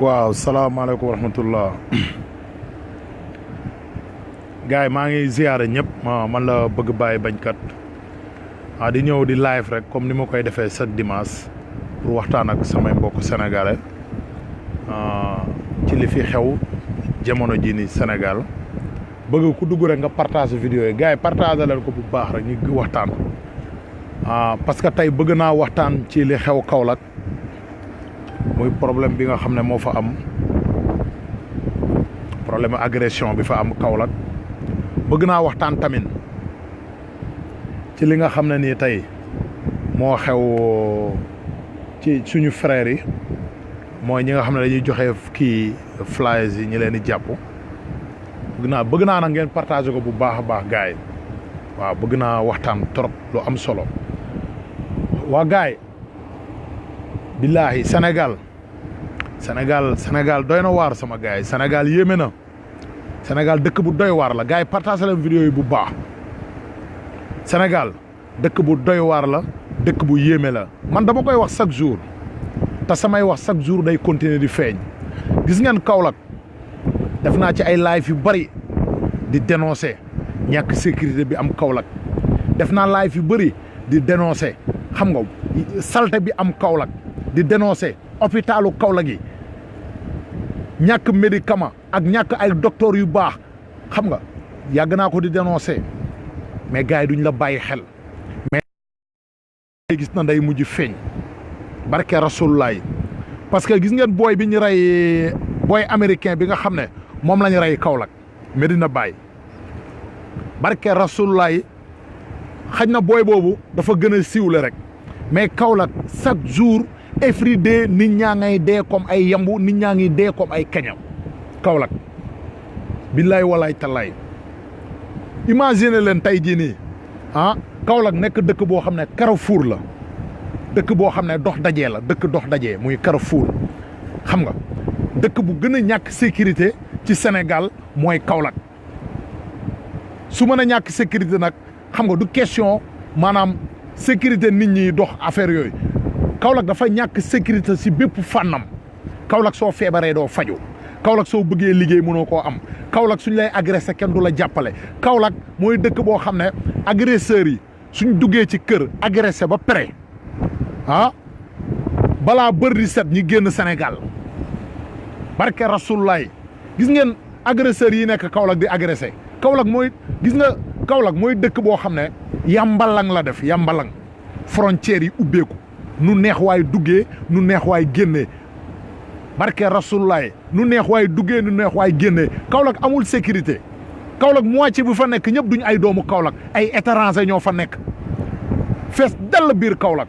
waaw salaamaaleykum wa rahmatullah gars yi maa ngi ziyaare ñëpp man la bëgg bàyyi bañkat di ñëw di live rek comme ni ma koy defee chaque dimanche pour waxtaan ak samay mbokk sénégalais ci li fi xew jamono ji ni Sénégal bëgg ku dugg rek nga partage vidéo yi gars yi partage leen ko bu baax rek ñu waxtaan parce que tey bëgg naa waxtaan ci li xew Kaolack muy problème bi nga xam ne moo fa am problème agression bi fa am Kaolack bëgg naa waxtaan tamit ci li nga xam ne nii tey moo xew ci suñu frères yi mooy ñi nga xam ne dañuy joxe kii flyers yi ñi leen di jàpp bëgg naa nag ngeen partager ko bu baax a baax gars yi waaw bëgg naa waxtaan trop lu am solo waa gars yi billaahi Sénégal doy na waar sama gars yi Sénégal yéeme na Sénégal dëkk bu doy waar la gars yi partage leen vidéo yi bu baax Sénégal dëkk bu doy waar la dëkk bu yéeme la man dama koy wax chaque jour te samay wax chaque jour day continuer di feeñ gis ngeen Kaolack def naa ci ay live yu bari di dénoncer ñàkk sécurité bi am Kaolack def naa live yu bari di dénoncer xam nga salte bi am Kaolack di dénoncer hôpitalu Kaolack yi ñàkk médicament ak ñàkk ay docteur yu baax xam nga yàgg naa ko di dénoncer mais gars yi duñ la bàyyi xel mais gis na day mujj feeñ barke Rasulullah parce que gis ngeen booy bi ñu rey booy américain bi nga xam ne moom la ñu rey Kaolack Medina Baye barke Rasulullah xaj na booy boobu dafa gën a siiwle rek mais Kaolack chaque jour every day nit ñaa ngay dee comme ay yambu nit ñaa ngi dee comme ay kañam Kaolack billaay walaay talaay imagine leen tey jii nii Kaolack nekk dëkk boo xam ne Carrefour la dëkk boo xam ne dox dajee la dëkk dox dajee muy Carrefour xam nga dëkk bu gën a ñàkk sécurité ci Sénégal mooy Kaolack su mën a ñàkk sécurité nag xam nga du question maanaam sécurité nit ñi dox affaire yooyu Kaolack dafa ñàkk sécurité si bépp fànnam Kaolack soo feebaree doo faju Kaolack soo bëggee liggéey mënoo koo am Kaolack suñ lay agressé kenn du la jàppale Kaolack mooy dëkk boo xam ne agresseurs yi suñ duggee ci kër agressé ba pare balaa bër di set ñi génn Sénégal barke Rasulullah gis ngeen agresseurs yi nekk Kaolack di agressé Kaolack mooy gis nga Kaolack mooy dëkk boo xam ne yambalang la def yambalang frontières yi ubbeeku nu neex waay duggee nu neex waay génnee barke Rasulullah nu neex waay duggee nu neex waay génnee Kaolack amul sécurité Kaolack moitié bu fa nekk ñëpp duñu ay doomu Kaolack ay étranger ñoo fa nekk fees dell biir Kaolack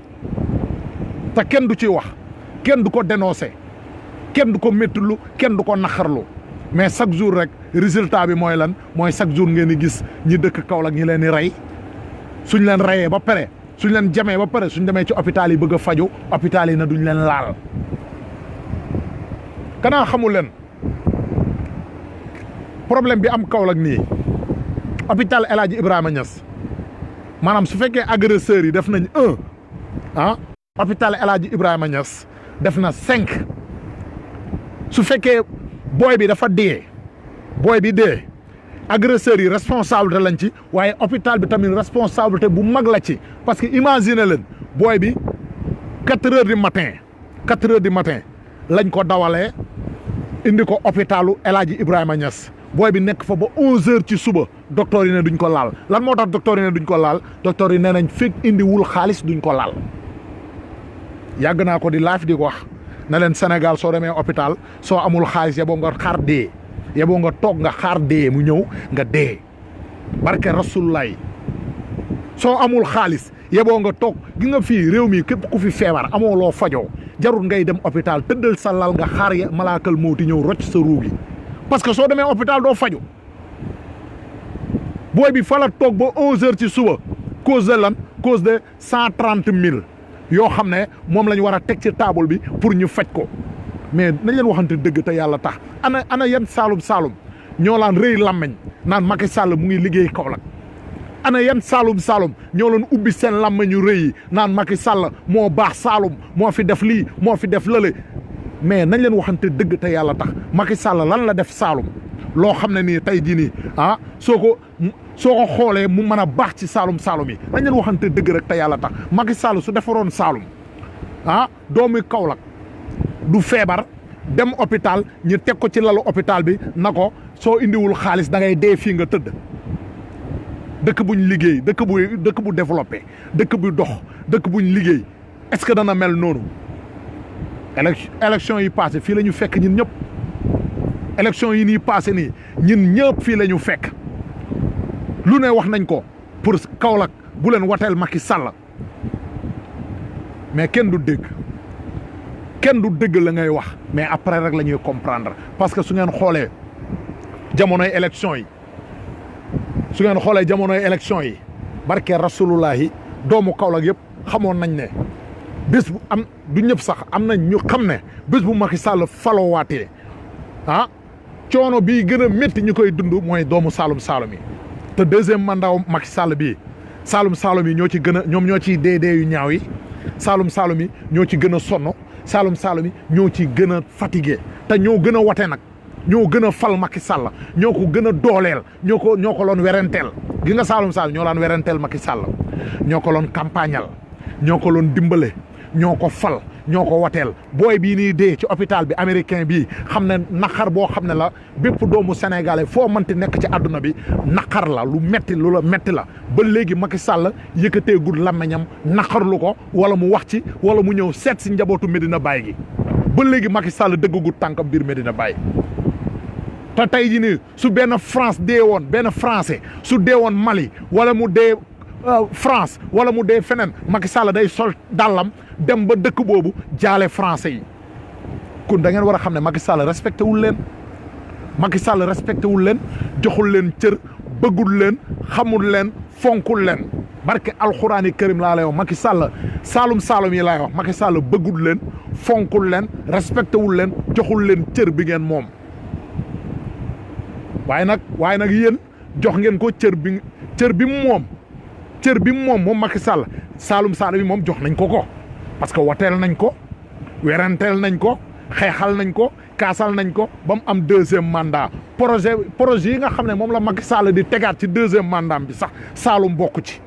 te kenn du ci wax kenn du ko dénoncer kenn du ko méttulu kenn du ko naqarlu mais chaque jour rek résultat bi mooy lan mooy chaque jour ngeen di gis ñi dëkk Kaolack ñi leen di rey suñ leen reyee ba pare suñ leen jamee ba pare suñ demee ci hôpital yi bëgg a faju hôpital yi na duñ leen laal kanaa xamul leen problème bi am Kaolack nii hôpital El Hadji Ibrahima Niass maanaam su fekkee agresseurs yi def nañ hôpital El Hadji Ibrahima Niass def na 5 su fekkee booy bi dafa dee booy bi dee agresseurs yi responsabilité lañ ci waaye hôpital bi tamit responsabilité bu mag la ci parce que imagine leen booy bi 4 heures du matin lañ ko dawalee indi ko hôpitalu El Hadji Ibrahima Niass booy bi nekk fa ba 11 heures ci suba docteur yi ne duñ ko laal lan moo tax docteur yi ne duñ ko laal docteur yi nee nañ fekk indiwul xaalis duñ ko laal yàgg naa ko di laaf di ko wax na leen Sénégal soo demee hôpital soo amul xaalis yeboo nga xaar dee yeboo nga toog nga xaar dee mu ñëw nga dee barke Rasulullah soo amul xaalis yeboo nga toog gi nga fii réew mi képp ku fi feebar amoo loo fajoo jarul ngay dem hôpital tëddal sa lal nga xaar malaakal mawti ñëw rocc sa ruugi parce que soo demee hôpital doo faju booy bi fa la toog ba 11 heures ci suba cause de lan cause de 130 000 yoo xam ne moom la ñu war a teg ci table bi pour ñu faj ko mais nañ leen waxante dëgg te yàlla tax ana yan saalum ñoo laan rëy làmmeñ naan Macky Sall mu ngi liggéey Kaolack ana yan Saalum ñoo doon ubbi seen làmmiñ ñu rëy yi naan Macky Sall moo baax Saalum moo fi def lii moo fi def lële mais nañ leen waxante dëgg te yàlla tax Macky Sall lan la def Saalum loo xam ne nii tey jii nii soo ko xoolee mu mën a baax ci Saalum yi nañ leen waxante dëgg rek te yàlla tax Macky Sall su defaroon Saalum doomu Kaolack du feebar dem hôpital ñu teg ko ci lalu hôpital bi na ko soo indiwul xaalis da ngay dee fii nga tëdd dëkk buñ liggéey dëkk bu développé dëkk bu dox dëkk buñ liggéey est-ce que dana mel noonu élection yi passé fii la ñu fekk ñun ñëpp élection yi nii passé nii ñun ñëpp fii la ñu fekk lu ne wax nañ ko pour Kaolack bu leen wateel Macky Sall mais kenn du dégg la ngay wax mais après rek la ñuy comprendre parce que su ngeen xoolee jamonoy élection yi barke rasulullahi doomu Kaolack yëpp xamoon nañ ne bés bu am du ñëpp sax am nañ ñu xam ne bés bu Macky Sall falowaatee coono bii gën a métti ñu koy dund mooy doomu Saalum yi te deuxième mandat Macky Sall bii Saalum yi ñoo ci gën a ñoom ñoo ciy dee yu ñaaw yi Saalum yi ñoo ci gën a sonn Saalum yi ñoo ci gën a fatigué te ñoo gën a wate nag ñoo gën a fal Macky Sall ñoo ko gën a dooleel ñoo ko loon werenteel gi nga Saalum ñoo laan werenteel Macky Sall ñoo ko loon campagnal ñoo ko loon dimbale ñoo ko fal ñoo ko wateel booy bii nii dee ci hôpital bi américain bii xam ne naqar boo xam ne la bépp doomu sénégalais foo mënti nekk ci àdduna bi naqar la lu metti la ba léegi Macky Sall yëkkatee gud làmmeñam naqarlu ko wala mu wax ci wala mu ñëw seet si njabootu Medina Baye gi ba léegi Macky Sall dëggagul tànkam biir Medina Baye te tey jii nii su benn France dee woon benn français su dee woon Mali wala mu dee France wala mu dee feneen Macky Sall day sol dàllam dem ba dëkk boobu jaale français yi kon da ngeen war a xam ne Macky Sall respecté wul leen joxul leen cër bëggul leen xamul leen fonkul leen barke alxuraani karim laa lay wax Macky Sall Saalum yi laay wax Macky Sall bëggul leen fonkul leen respecté wul leen joxul leen cër bi ngeen moom waaye nag yéen jox ngeen ko cër bi moom moom Macky Sall Saalum yi moom jox nañ ko parce que wateel nañ ko weranteel nañ ko xeexal nañ ko kaasal nañ ko ba mu am deuxième mandat projet yi nga xam ne moom la Macky Sall di tegaat ci deuxième mandat bi sax Saalum bokk ci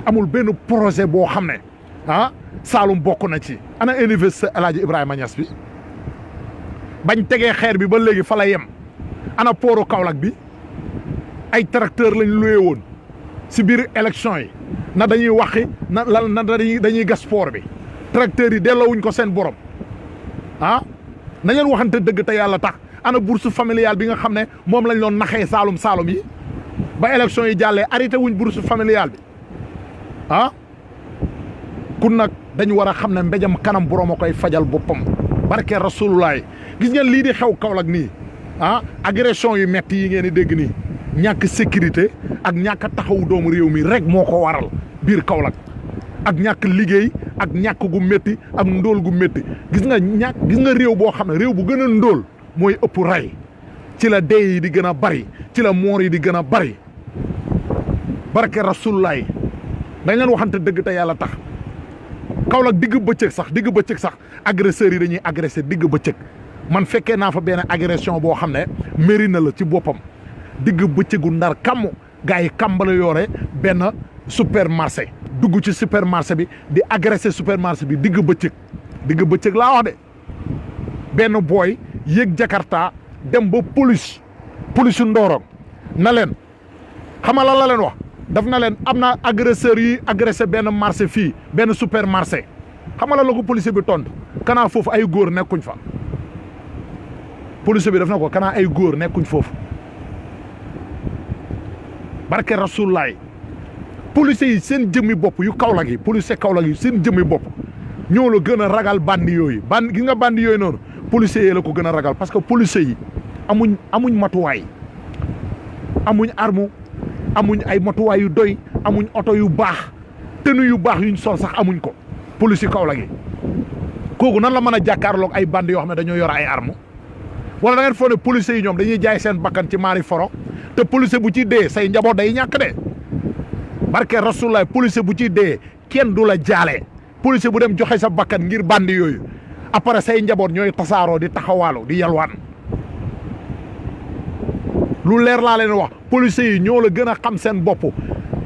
amul benn projet boo xam ne Saalum bokk na ci ana université El Hadj Ibrahima Niass bi bañ tegee xeer bi ba léegi fa la yem ana pooru Kaolack bi ay tracteur lañ loué woon si biir élection yi na dañuy waxi na dañuy gas port bi tracteurs yi delloowuñ ko seen borom na ngeen waxante dëgg te yàlla tax ana bourse familiale bi nga xam ne moom lañ doon naxee Saalum yi ba élection yi jàllee arrêté wuñ bourse familiale bi kun nag dañu war a xam ne mbéjam kanam borom a koy fajal boppam barke rasulullah gis ngeen lii di xew Kaolack nii agression yu metti yi ngeen di dégg nii ñàkk sécurité ak ñàkk taxawu doomu réew mi rek moo ko waral biir Kaolack ak ñàkk liggéey ak ñàkk gu métti ak ndóol gu métti gis nga réew boo xam ne réew bu gën a ndóol mooy ëpp rey ci la dee yi di gën a bari ci la moor yi di gën a bari barke rasulullah dañ leen waxante dëgg te yàlla tax Kaolack digg bëccëg sax agresseurs yi dañuy agressé digg bëccëg man fekkee naa fa benn agression boo xam ne mairie na la ci boppam digg bëccëgu ndar kamm gars yi kambala yoore benn supermarché dugg ci supermarché bi di agressé supermarché bi digg bëccëg laa wax de benn booy yéeg Jakarta dem ba police Ndorong na leen xama la leen wax daf na leen am na agresseurs yi agressé benn marché fii benn supermarché xama la ko police bi tontu kanaa foofu ay góor nekkuñ fa police bi daf na ko kanaa ay góor nekkuñ foofu barke rasulullaay police yi seen jëmmi bopp yu Kaolack yi police Kaolack yi seen jëmmi bopp ñoo la gën a ragal bandi yooyu gis nga bandi yooyu noonu police yi la ko gën a ragal parce que police yi amuñ matuwaay amuñ arme amuñ ay matuwaay yu doy amuñ oto yu baax tenue yu baax yuñ sol sax amuñ ko police yi Kaolack yi kooku nan la mën a jàkkaarloog ay bandi yoo xam ne dañoo yor ay arme wala da ngeen foog ne police yi ñoom dañuy jaay seen bakkan ci maari foro te police bu ci dee say njaboot day ñàkk de barke rasulullah police bu ci dee kenn du la jaale police bu dem joxe sa bakkan ngir bandi yooyu après say njaboot ñooy tasaaroo di taxawaalu di yalwaan lu leer laa leen wax policiers yi ñoo la gën a xam seen bopp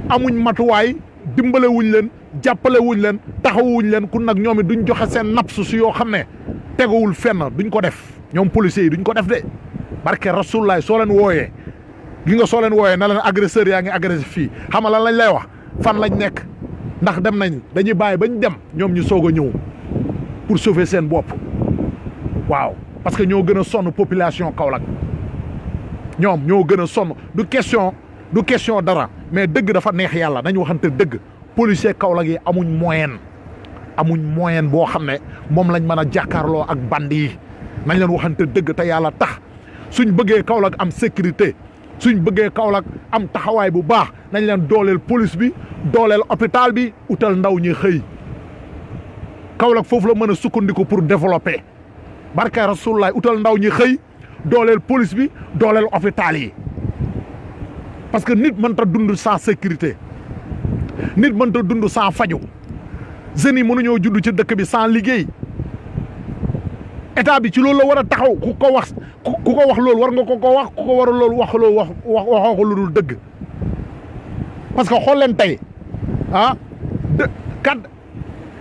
amuñ matuwaay dimbale wuñ leen jàppale wuñ leen taxawuñ leen kun nag ñoom it duñ joxe seen naps su yoo xam ne teguwul fenn duñ ko def ñoom policiers yi duñ ko def de barke Rasulullah soo leen wooyee gi nga soo leen wooyee na leen agresseur yaa ngi agressé fii xam nga lan lañ lay wax fan lañ nekk ndax dem nañ dañuy bàyyi bañ dem ñoom ñu soog a ñëw pour sauver seen bopp waaw parce que ñoo gën a sonn population Kaolack ñoom ñoo gën a sonn du question dara mais dëgg dafa neex yàlla nañ waxante dëgg policier Kaolack yi amuñ moyen boo xam ne moom lañ mën a jàkkaarloo ak bandi yi nañ leen waxante dëgg te yàlla tax suñ bëggee Kaolack am sécurité suñ bëggee Kaolack am taxawaay bu baax nañ leen dooleel police bi dooleel hôpital bi utal ndaw ñi xëy Kaolack foofu la mën a sukkandiku pour développer barke Rasulullah utal ndaw ñi xëy dooleel police bi dooleel hôpital yi parce que nit mënta dund sans sécurité nit mënta dund sans faju jeunes yi mënuñoo judd ci dëkk bi sans liggéey état bi ci loolu la war a taxaw ku ko wax loolu war nga ko wax ku ko war a loolu waxoo ko lu dul dëgg parce que xool leen tey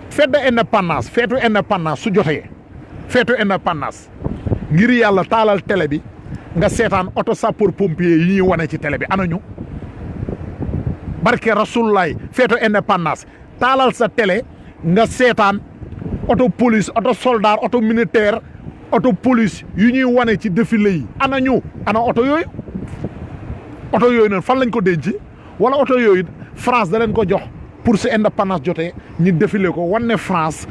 fête d'indépendance feetu indépendance su jotee feetu indépendance ngir yàlla taalal télé bi nga seetaan auto sapeur pompier yi ñuy wane ci télé bi anañu barke Rasulullah feetu indépendance taalal sa télé nga seetaan auto police auto soldat auto militaire auto police yu ñuy wane ci défilé yi ana auto yooyu noonu fan lañ ko denc wala auto yooyu France da leen ko jox pour su indépendance jotee ñi défilé ko wan ne France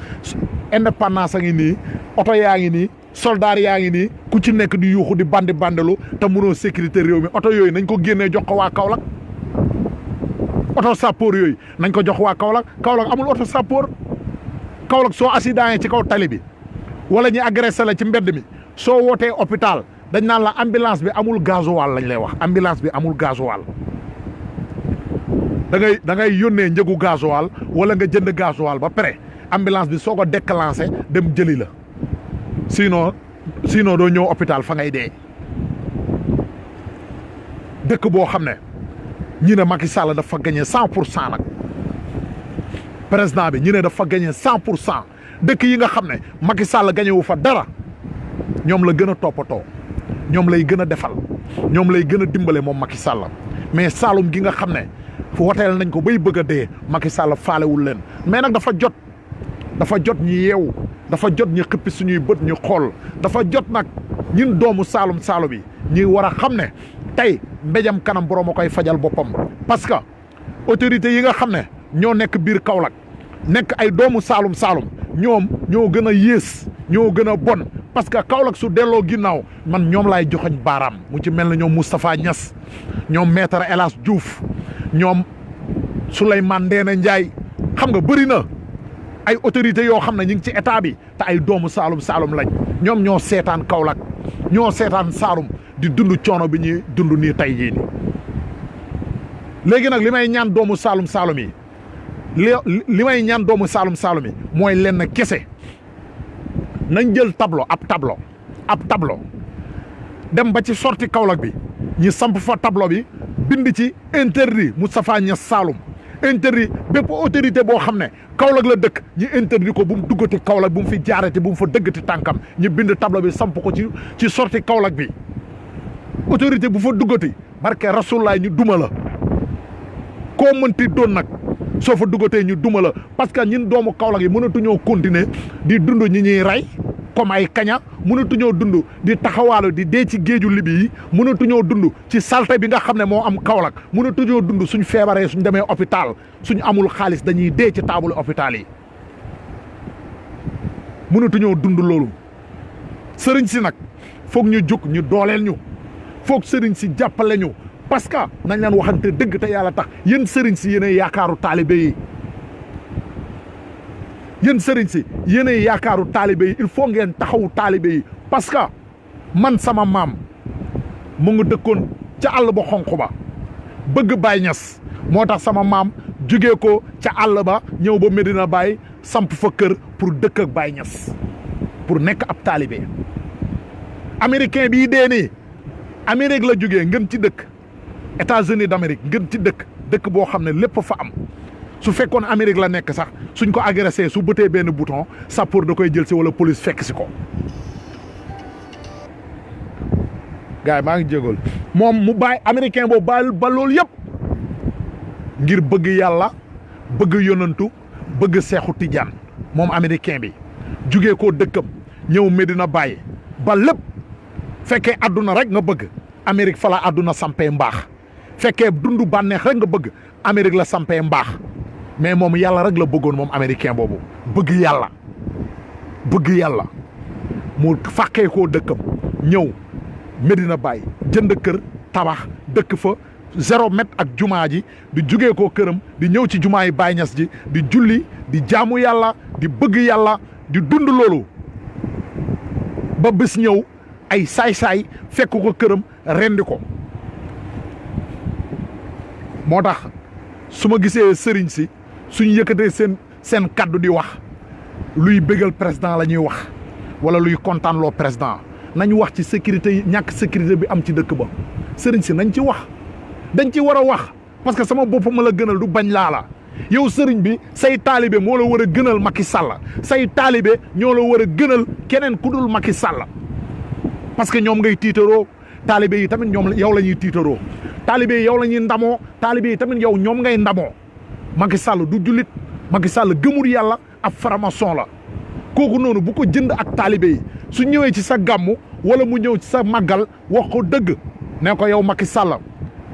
indépendance a ngi nii auto yaa ngi nii soldat yaa ngi nii ku ci nekk di yuuxu di bandalu te mënoo sécurité réew mi auto yooyu nañ ko génnee jox ko waa Kaolack auto sapeur yooyu nañ ko jox waa Kaolack amul auto sapeur Kaolack soo accident ci kaw tali bi wala ñu agressé la ci mbedd mi soo wootee hôpital dañ naan la ambulance bi amul gasoil lañ lay wax ambulance bi amul gasoil da ngay yónnee njëgu gasoil wala nga jënd gasoil ba pare ambulance bi soo ko déclenché dem jëli la sinon doo ñëw hôpital fa ngay dee dëkk boo xam ne ñi ne Macky Sall dafa gagné 100% nag président bi ñi ne dafa gagné 100% dëkk yi nga xam ne Macky Sall gagné wu fa dara ñoom la gën a toppatoo ñoom lay gën a defal ñoom lay gën a dimbale moom Macky Sall mais Saloum gi nga xam ne fu woteel nañ ko bay bëgg a dee Macky Sall faalewul leen mais nag dafa jot ñi yeewu dafa jot ñi xëppi suñuy bët ñu xool dafa jot nag ñun doomu Saloum yi ñi war a xam ne tey mbéjam kanam borom a koy fajal boppam parce que autorité yi nga xam ne ñoo nekk biir Kaolack nekk ay doomu Saloum ñoom ñoo gën a yées ñoo gën a bon parce que Kaolack su delloo ginnaaw man ñoom laay joxoñ baaraam mu ci mel ne ñoom Moustapha Niass ñoom maître El Hadj Diouf ñoom Souleymane Ndéné Ndiaye xam nga bëri na ay autorités yoo xam ne ñu ngi ci état bi te ay doomu Saloum lañ ñoom ñoo seetaan Kaolack ñoo seetaan Saloum di dund coono bi ñuy dund nii tey jii nii léegi nag li may ñaan doomu Saloum yi li may ñaan doomu Saloum yi mooy lenn kese nañ jël ab tableau dem ba ci sorti Kaolack bi ñi samp fa tableau bi bind ci interdit Moustapha Niass Saloum interdit bépp autorité boo xam ne Kaolack la dëkk ñi interdit ko bu mu duggati Kaolack bu mu fi jaarati bu mu fa dëggati tànkam ñi bind tableau bi samp ko ci sorti Kaolack bi autorité bu fa duggati barke Rasulullah ñu duma la koo mënti doon nag soo fa duggatee ñu duma la parce que ñun doomu Kaolack yi mënatuñoo continuer di dund ñi ñuy rey comme ay kaña mënatuñoo dund di taxawaalu di dee ci géeju libi yi mënatuñoo dund ci salte bi nga xam ne moo am Kaolack mënatuñoo dund suñ feebaree suñ demee hôpital suñ amul xaalis dañuy dee ci taabalu hôpital yi mënatuñoo dund loolu sëriñ si nag foog ñu jug ñu dooleel ñu foog sëriñ si jàppale ñu parce que nañ leen waxante dëgg te yàlla tax yéen sëriñ si yéenay yaakaaru taalibe yi yéen sëriñ si yéenay yaakaaru taalibe yi il faut ngeen taxawu taalibe yi parce que man sama maam mu ngi dëkkoon ca àll ba xonq ba bëgg Baay Ñas moo tax sama maam jugee ko ca àll ba ñëw ba Medina Baye samp fa kër pour dëkk ak Baay Ñas pour nekk ab taalibe américain bii dee nii Amérique la jógee ngën ci dëkk États-Unis d'Amérique ngën ci dëkk boo xam ne lépp fa am su fekkoon Amérique la nekk sax suñ ko agressé su bëtee benn bouton sapeur da koy jël si wala police fekk si ko gars yi maa ngi jégal moom mu bàyyi américain boobu ba loolu yëpp ngir bëgg yàlla bëgg yonantu bëgg seexu tijaan moom américain bi jugee koo dëkkam ñëw Medina Baye ba lépp fekkee àdduna rek nga bëgg Amérique fa la àdduna sampee mbaax fekkee dundu bànneex rek nga bëgg Amérique la sampee mbaax mais moom yàlla rek la bëggoon moom américain boobu bëgg yàlla mu fàqee koo dëkkam ñëw Medina Baye jënd kër tabax dëkk fa 0 mètre ak jumaa ji di jugee koo këram di ñëw ci jumaa yi Baye Niass ji di julli di jaamu yàlla di bëgg yàlla di dund loolu ba bés ñëw ay saay-saay fekk ko këram rendi ko moo tax su ma gisee sëriñ si suñu yëkkatee seen kaddu di wax luy bégal président la ñuy wax wala luy kontaan loo président nañu wax ci sécurité yi ñàkk sécurité bi am ci dëkk ba sëriñ si nañ ci wax dañ ci war a wax parce que sama bopp ma la gënal du bañ laa la yow sëriñ bi say taalibe moo la war a gënal Macky Sall say taalibe ñoo la war a gënal keneen ku dul Macky Sall parce que ñoom ngay tiitaroo taalibe yi tamit ñoom yow la ñuy tiitaroo taalibe yi yow la ñuy ndamoo taalibe yi tamit yow ñoom ngay ndamoo Macky Sall du jullit Macky Sall gëmul yàlla ab faramason la kooku noonu bu ko jënd ak taalibe yi su ñëwee ci sa gàmmu wala mu ñëw ci sa màggal wax ko dëgg ne ko yow Macky Sall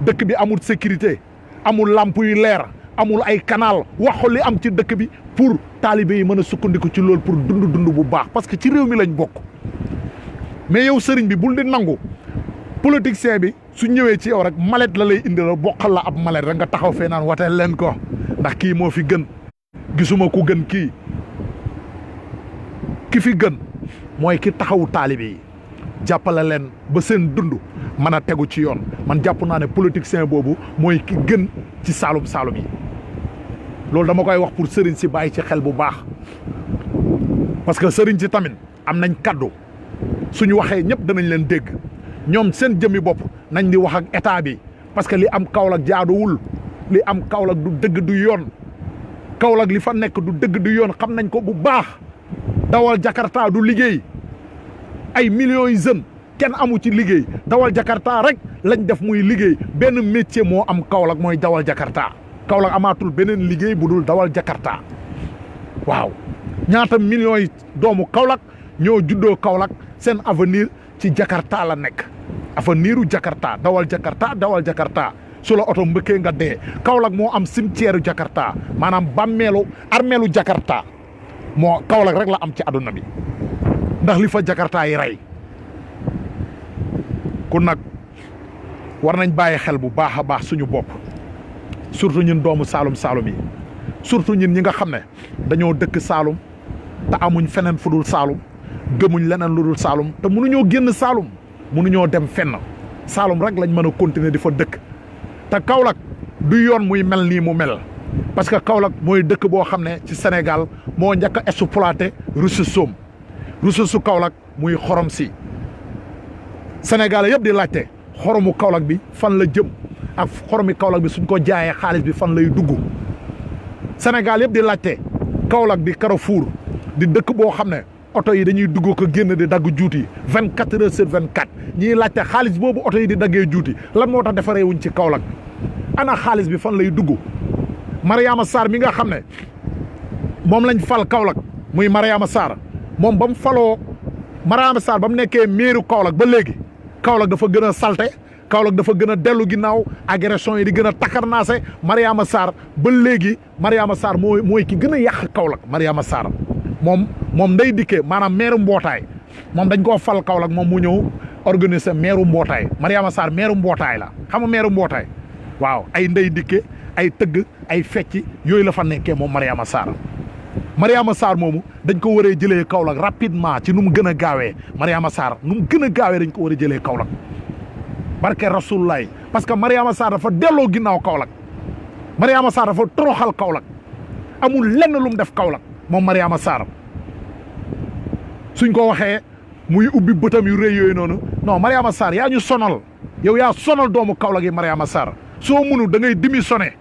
dëkk bi amul sécurité amul lamp yu leer amul ay canal wax ko li am ci dëkk bi pour taalibe yi mën a sukkandiku ci loolu pour dund bu baax parce que ci réew mi lañ bokk mais yow sëriñ bi bul di nangu politicien bi su ñëwee ci yow rek malet la lay indi la bokkal la ab malet rek nga taxaw fee naan wateel leen ko ndax kii moo fi gën gisuma ku gën kii ki fi gën mooy ki taxawu taalibe yi jàppale leen ba seen dund mën a tegu ci yoon man jàpp naa ne politicien boobu mooy ki gën ci saalum yi loolu dama koy wax pour sëriñ si bàyyi ci xel bu baax parce que sëriñ si tamit am nañ kaddu suñu waxee ñëpp danañ leen dégg ñoom seen jëmmi bopp nañ di wax ak état bi parce que li am Kaolack jaaduwul li am Kaolack du dëgg du yoon Kaolack li fa nekk du dëgg du yoon xam nañ ko bu baax dawal Jakarta du liggéey ay millions yi jeunes kenn amu ci liggéey dawal Jakarta rek lañ def muy liggéey benn métier moo am Kaolack mooy dawal Jakarta Kaolack amaatul beneen liggéey bu dul dawal Jakarta waaw ñaata millions yi doomu Kaolack ñoo juddoo Kaolack seen avenir ci Jakarta la nekk aveniru Jakarta dawal Jakarta su la oto mbëkkee nga dee Kaolack moo am cimetière Jakarta maanaam armeelu Jakarta moo Kaolack rek la am ci àdduna bi ndax li fa Jakarta yi rey kon nag war nañ bàyyi xel bu baax a baax suñu bopp surtout ñun doomu Saalum yi surtout ñun ñi nga xam ne dañoo dëkk Saalum te amuñ feneen fu dul Saalum gëmuñ leneen lu dul Saalum te mënuñoo génn Saalum mënuñoo dem fenn Saalum rek lañ mën a continuer di fa dëkk te Kaolack du yoon muy mel nii mu mel parce que Kaolack mooy dëkk boo xam ne ci Sénégal moo njëkk a exploité ressource su Kaolack muy xorom si Sénégal yëpp di laajte xoromu Kaolack bi fan la jëm ak xoromi Kaolack bi suñ ko jaayee xaalis bi fan lay dugg Sénégal yëpp di laajte Kaolack di Carrefour di dëkk boo xam ne oto yi dañuy dugg ko génn di dagg juuti 24 heures sur 24 ñiy laajte xaalis boobu oto yi di daggee juuti lan moo tax defaree wuñ ci Kaolack ana xaalis bi fan lay dugg Mariama Sarr mi nga xam ne moom lañ fal Kaolack muy Mariama Sarr moom ba mu faloo Mariama Sarr ba mu nekkee meeru Kaolack ba léegi Kaolack dafa gën a salte Kaolack dafa gën a dellu ginnaaw agression yi di gën a takarnaase Mariama Sarr ba léegi Mariama Sarr mooy ki gën a yàq Kaolack Mariama Sarr moom nday dikkee maanaam meeru mbootaay moom dañ koo fal Kaolack moom mu ñëw organiser meeru mbootaay Mariama Sarr meeru mbootaay la xam nga meeru mbootaay waaw ay ndey dikke ay tëgg ay fecc yooyu la fa nekkee moom Mariama Sarr moomu dañ ko waree jëlee Kaolack rapidement ci nu mu gën a gaawee Mariama Sarr nu mu gën a gaawee dañ ko war a jëlee Kaolack barke Rasulullah parce que Mariama Sarr dafa delloo ginnaaw Kaolack Mariama Sarr dafa toroxal Kaolack amul lenn lu mu def Kaolack moom Mariama Sarr suñ ko waxee muy ubbi bëtam yu rëy yooyu noonu non Mariama Sarr yaa ñu sonal yow yaa sonal doomu Kaolack yi Mariama Sarr soo mënu da ngay démissionné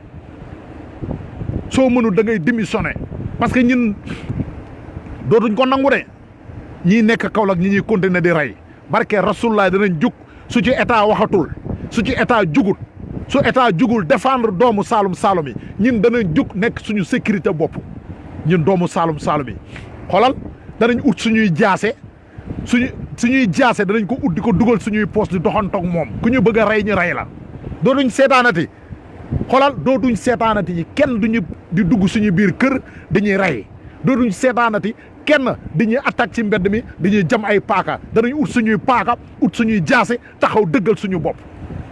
soo mënu da ngay démissionné parce que ñun dootuñ ko nangu de ñii nekk Kaolack ñi ñuy continuer di rey barke Rasulullah danañ jug su ci état waxatul su ci état jugut su état jugul défendre doomu Saalum Saalum yi ñun danañ jug nekk suñu sécurité bopp ñun doomu Saalum Saalum yi xoolal danañ ut suñuy jaase suñuy jaase danañ ko ut di ko dugal suñuy poste di doxantoog moom ku ñu bëgg a rey ñu rey la dootuñ seetaanati xoolal dootuñ seetaanati yi kenn duñu di dugg suñu biir kër dañuy rey dootuñ seetaanati kenn dañuy attaque ci mbedd mi dañuy jam ay paaka danañ ut suñuy paaka ut suñuy jaase taxaw dëggal suñu bopp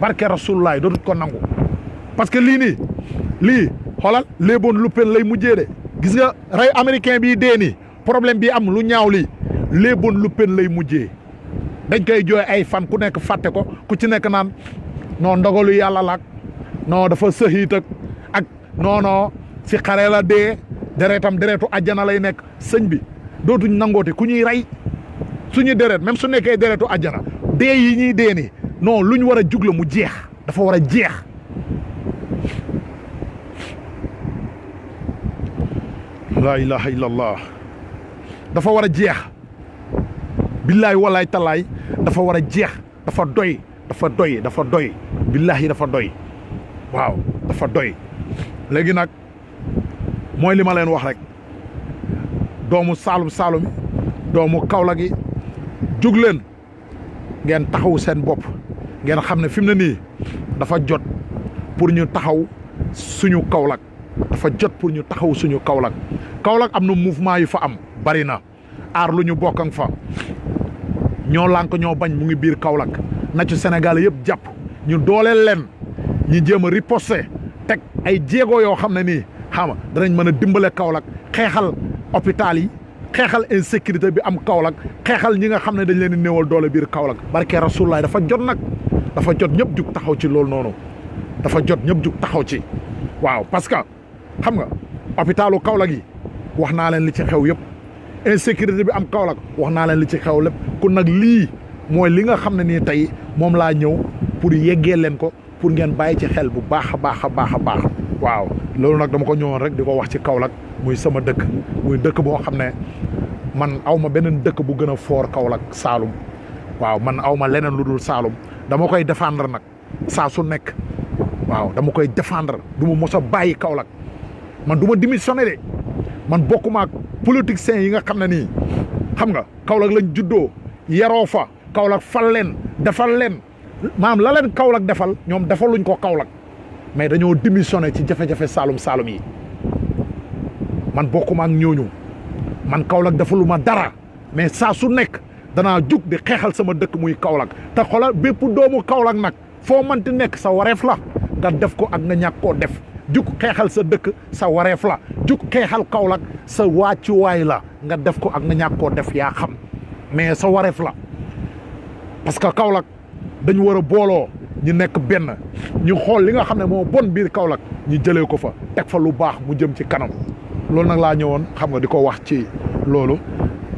barke Rasulullah dootuñ ko nangu parce que lii nii lii xoolal léeboon luppeen lay mujjee de gis nga rey américain bii dee nii problème bi am lu ñaaw lii léeboon luppeen lay mujjee dañ koy jooy ay fan ku nekk fàtte ko ku ci nekk naan non ndogalu yàlla laak non dafa sëxiit ak non si xare la dee deretam deretu àjjana lay nekk sëñ bi dootuñ nangoote ku ñuy rey suñu deret même su nekkee deretu àjjana dee yi ñuy dee nii non lu ñu war a jugla mu jeex dafa war a jeex laa ilaha illallah dafa war a jeex billaay walaay talaay dafa war a jeex dafa doy dafa doy billahi dafa doy waaw dafa doy léegi nag mooy li ma leen wax rek doomu Saalum Saalum doomu Kaolack yi jug leen ngeen taxaw seen bopp ngeen xam ne fi mu ne nii dafa jot pour ñu taxaw suñu Kaolack dafa jot pour ñu taxaw suñu Kaolack am na mouvement yu fa am bari na aar lu ñu bokkan fa ñoo lànk ñoo bañ mu ngi biir Kaolack na ci Sénégal yëpp jàpp ñu dooleel leen ñu jéem a riposter teg ay jéego yoo xam ne nii xam nga danañ mën a dimbale Kaolack xeexal hôpital yi xeexal insécurité bi am Kaolack xeexal ñi nga xam ne dañ leen di néewal doole biir Kaolack barke Rasulullah dafa jot nag dafa jot ñëpp jug taxaw ci loolu noonu dafa jot ñëpp jug taxaw ci waaw parce que xam nga hôpitalu Kaolack yi wax naa leen li ci xew yëpp insécurité bi am Kaolack wax naa leen li ci xew lépp kon nag lii mooy li nga xam ne nii tey moom laa ñëw pour yeggee leen ko pour ngeen bàyyi ci xel bu baax a baax a baax a baax waaw loolu nag dama ko ñëwoon rek di ko wax ci Kaolack muy sama dëkk muy dëkk boo xam ne man aw ma beneen dëkk bu gën a foor Kaolack Saalum waaw man aw ma leneen lu dul Saalum dama koy défendre nag saa su nekk waaw dama koy défendre du ma mos a bàyyi Kaolack man du ma démissionné de man bokkuma ak politiciens yi nga xam ne nii xam nga Kaolack lañ juddoo yaroo fa Kaolack fal leen defal leen maanaam la leen Kaolack defal ñoom defaluñ ko Kaolack mais dañoo démissionné ci jafe-jafe Saalum Saalum yi man bokkuma ak ñooñu man Kaolack defaluma dara mais saa su nekk danaa jug di xeexal sama dëkk muy Kaolack te xoolal bépp doomu Kaolack nag foo mënti nekk sa wareef la nga def ko ak nga ñàkk koo def jug xeexal sa dëkk sa wareef la jug xeexal Kaolack sa wàccuwaay la nga def ko ak nga ñàkk koo def yaa xam mais sa wareef la parce que Kaolack dañu war a booloo ñu nekk benn ñu xool li nga xam ne moo bon biir Kaolack ñu jëlee ko fa teg fa lu baax mu jëm ci kanam loolu nag laa ñëwoon xam nga di ko wax ci loolu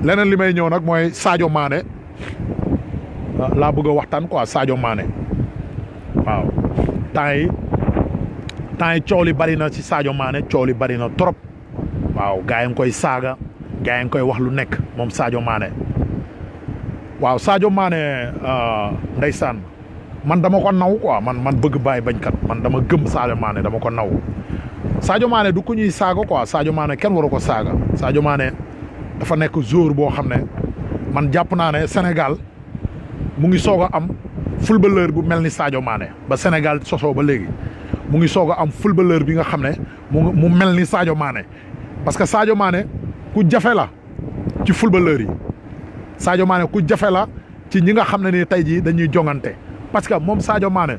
leneen li may ñëw nag mooy Sadio Mané laa bëgg a waxtaan quoi Sadio Mané waaw temps yi coow li bari na ci Sadio Mané coow li bari na trop waaw gaa yi ngi koy saaga gaa yi ngi koy wax lu nekk moom Sadio Mané waaw Sadio Mané ndeysaan man dama ko naw quoi man bëgg bàyyi bañkat man dama gëm Sadio Mané dama ko naw Sadio Mané du ko ñuy saaga quoi Sadio Mané kenn waru ko saaga Sadio Mané dafa nekk joueur boo xam ne man jàpp naa ne Sénégal mu ngi soog a am footballeur bu mel ni Sadio Mané ba Sénégal sosoo ba léegi mu ngi soog a am footballeur bi nga xam ne mu mel ni Sadio Mané parce que Sadio Mané ku jafe la ci footballeur yi Sadio Mané ku jafe la ci ñi nga xam ne ni tey jii dañuy jongante parce que moom Sadio Mané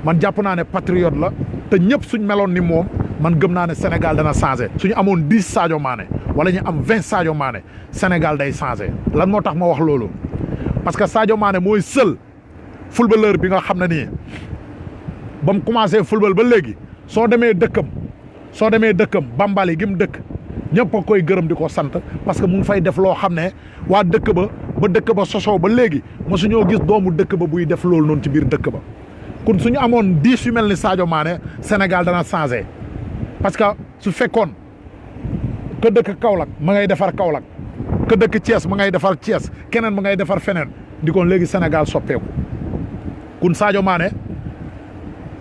man jàpp naa ne patriote la te ñëpp suñ meloon ni moom man gëm naa ne Sénégal dana changé suñu amoon 10 Sadio Mané wala ñu am 20 Sadio Mané Sénégal day changé lan moo tax ma wax loolu parce que Sadio Mané mooy seul footballeur bi nga xam ne nii ba mu commencé football ba léegi soo demee dëkkam Bambali gi mu dëkk ñëpp a koy gërëm di ko sant parce que mu ngi fay def loo xam ne waa dëkk ba dëkk ba sosoo ba léegi mosuñoo gis doomu dëkk ba buy def loolu noonu ci biir dëkk ba kon suñu amoon 10 yu mel ni Sadio Mané Sénégal dana changé parce que su fekkoon que dëkk Kaolack ma ngay defar Kaolack que dëkk Thiès ma ngay defar Thiès keneen ma ngay defar feneen di kon léegi Sénégal soppeeku kun Sadio Mané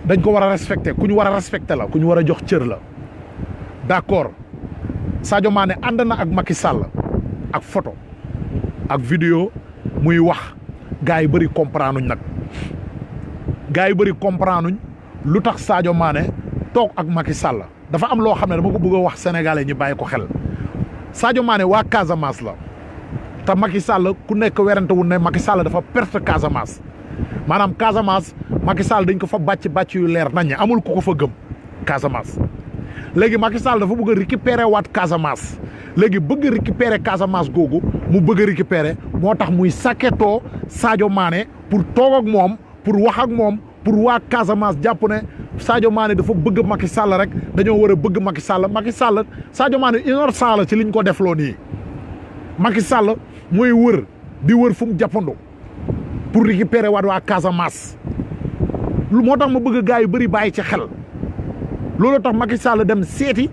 dañ ko war a respecté ku ñu war a respecté la ku ñu war a jox cër la d'accord Sadio Mané ànd na ak Macky Sall ak photo ak vidéo muy wax gars yi bëri comprendre nuñ nag gars yi bëri comprendre nuñ lu tax Sadio Mané toog ak Macky Sall dafa am loo xam ne dama ko bëgg a wax sénégalais ñi bàyyi ko xel Sadio Mané waa Casamance la te Macky Sall ku nekk werante wu ne Macky Sall dafa perte Casamance maanaam Casamance Macky Sall dañ ko fa bàcc yu leer nañ amul ku ko fa gëm Casamance léegi Macky Sall dafa bëgg a récupérer waat Casamance léegi bëgg a récupérer Casamance googu mu bëgg a récupérer moo tax muy sakketoo Sadio Mané pour toog ak moom pour wax ak moom pour waa Casamance jàpp ne Sadio Mané dafa bëgg Macky Sall rek dañoo war a bëgg Macky Sall Sadio Mané innocent la ci liñ ko defloo nii Macky Sall mooy wër di wër fu mu jàppandu pour récupérer waat waa Casamance lu moo tax ma bëgg gars yu bëri bàyyi ci xel loolu tax Macky Sall dem seeti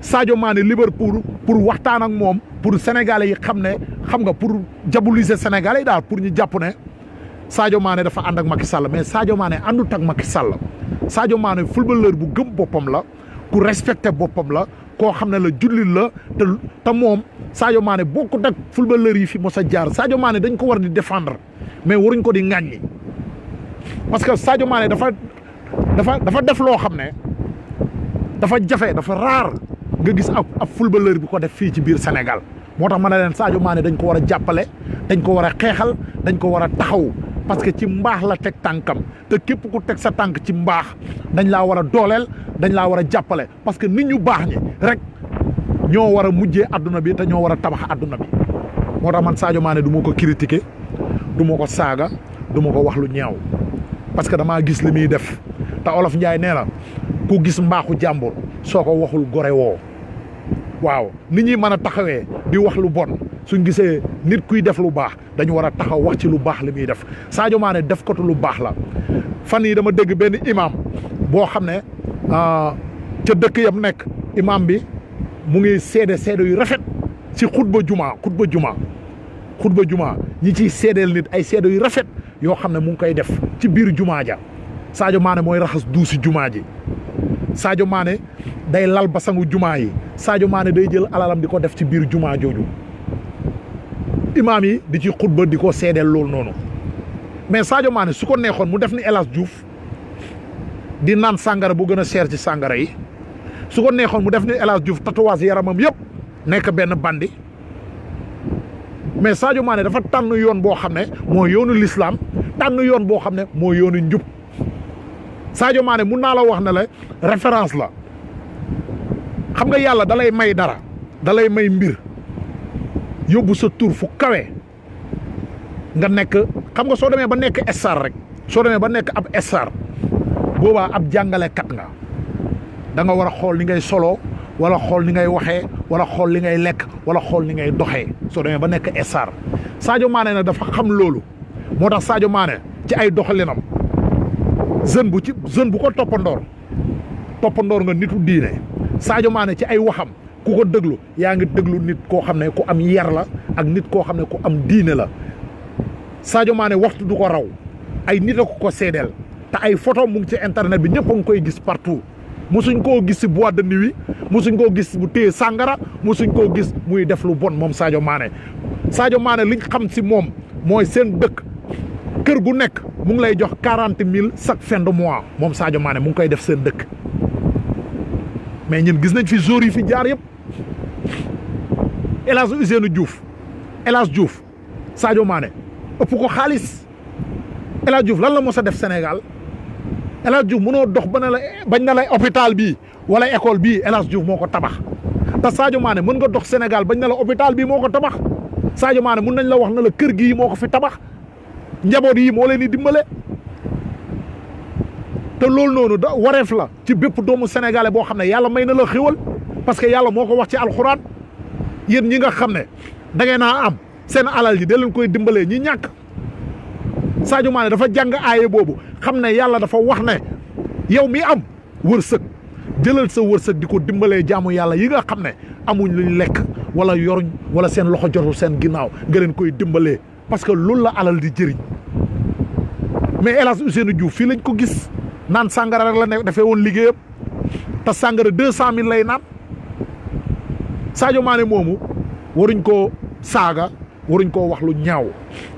Sadio Mané Liverpool pour waxtaan ak moom pour sénégalais yi xam nga pour diaboliser sénégalais yi daal pour ñu jàpp ne Sadio Mané dafa ànd ak Macky Sall mais Sadio Mané àndut ak Macky Sall Sadio Mané footballeur bu gëm boppam la ku respecté boppam la koo xam ne la jullit la te moom Sadio Mané bokkut ak footballeur yi fi mos a jaar Sadio Mané dañ ko war di défendre mais waruñ ko di ŋàññi parce que Sadio Mané dafa def loo xam ne dafa jafe dafa raar nga gis ab footballeur bi ko def fii ci biir Sénégal moo tax ma ne leen Sadio Mané dañ ko war a jàppale dañ ko war a xeexal dañ ko war a taxaw parce que ci mbaax la teg tànkam te képp ku teg sa tànk ci mbaax dañ laa war a dooleel dañ laa war a jàppale parce que nit ñu baax ñi rek ñoo war a mujjee adduna bi te ñoo war a tabax adduna bi moo tax man Sadio Mané du ma ko critiquer du ma ko saaga du ma ko wax lu ñaaw parce que damaa gis li muy def te Olof Njaay nee na ku gis mbaaxu jàmbur soo ko waxul gore woo waaw nit ñi mën a taxawee di wax lu bon suñ gisee nit kuy def lu baax dañu war a taxaw wax ci lu baax li muy def Sadio Mané def ko lu baax la fan yi dama dégg benn imam boo xam ne ca dëkk yam nekk imam bi mu ngi seede yu rafet ci xutba juma ñi ciy seedeel nit ay seede yu rafet yoo xam ne mu ngi koy def ci biir jumaa ja Sadio Mané mooy raxas duusi jumaa ji Sadio Mané day lal basangu jumaa yi Sadio Mané day jël alalam di ko def ci biir jumaa jooju imaam yi di ci xutba di ko seedeel loolu noonu mais Sadio Mané su ko neexoon mu def ni El Hadj Diouf di naan sàngara bu gën a cher ci sàngara yi su ko neexoon mu def ni El Hadj Diouf tatouage yaramam yëpp nekk benn bandi mais Sadio Mané dafa tànn yoon boo xam ne mooy yoonu l'islam tànn yoon boo xam ne mooy yoonu njub Sadio Mané mun naa la wax ne la référence la xam nga yàlla dalay may dara dalay may mbir yóbbu sa tur fu kawe nga nekk xam nga soo demee ba nekk star rek soo demee ba nekk ab star boobaa ab jàngalekat nga da nga war a xool ni ngay soloo wala xool ni ngay waxee wala xool li ngay lekk wala xool ni ngay doxee soo demee ba nekk star Sadio Mané nag dafa xam loolu moo tax Sadio Mané ci ay doxalinam jeune bu ko toppandoor nga nitu diine Sadio Mané ci ay waxam ku ko déglu yaa ngi déglu nit koo xam ne ku am yar la ak nit koo xam ne ku am diine la Sadio Mané waxtu du ko raw ay nit a ko seedeel te ay photo mu ngi ci internet bi ñëpp a ngi koy gis partout musuñ koo gis si boîte de nuit musuñ koo gis bu téye sàngara musuñ koo gis muy def lu bon moom Sadio Mané liñ xam si moom mooy seen dëkk kër gu nekk mu ngi lay jox 40 000 chaque fin de mois moom Sadio Mané mu ngi koy def seen dëkk mais ñun gis nañ fi joueurs yi fi jaar yëpp El Hadj Ousseynou Diouf Sadio Mané ëpp ko xaalis El Hadj Diouf lan la mos a def Sénégal El Hadj Diouf mënoo dox bañ na lay hôpital bii wala école bii El Hadj Diouf moo ko tabax te Sadio Mané mën nga dox Sénégal bañ na la hôpital bii moo ko tabax Sadio Mané mën nañ la wax na la kër gii moo ko fi tabax njaboot yi moo leen di dimbale te loolu noonu wareef la ci bépp doomu sénégalais boo xam ne yàlla may na la xéwal parce que yàlla moo ko wax ci alxuraan yéen ñi nga xam ne da ngeen naa am seen alal ji da leen koy dimbalee ñi ñàkk Sadio Mané dafa jàng aaye boobu xam ne yàlla dafa wax ne yow mi am wërsëg jëlal sa wërsëg di ko dimbalee jaamu yàlla yi nga xam ne amuñ luñ lekk wala yoruñ wala seen loxo jotul seen ginnaaw nga leen koy dimbalee parce que loolu la alal di jëriñ mais El Hadj Ousseynou Diouf fii lañ ko gis naan sàngara rek la ne dafee woon liggéeyam te sàngara 200 000 lay naan Sadio Mané moomu waruñ koo saaga waruñ koo wax lu ñaaw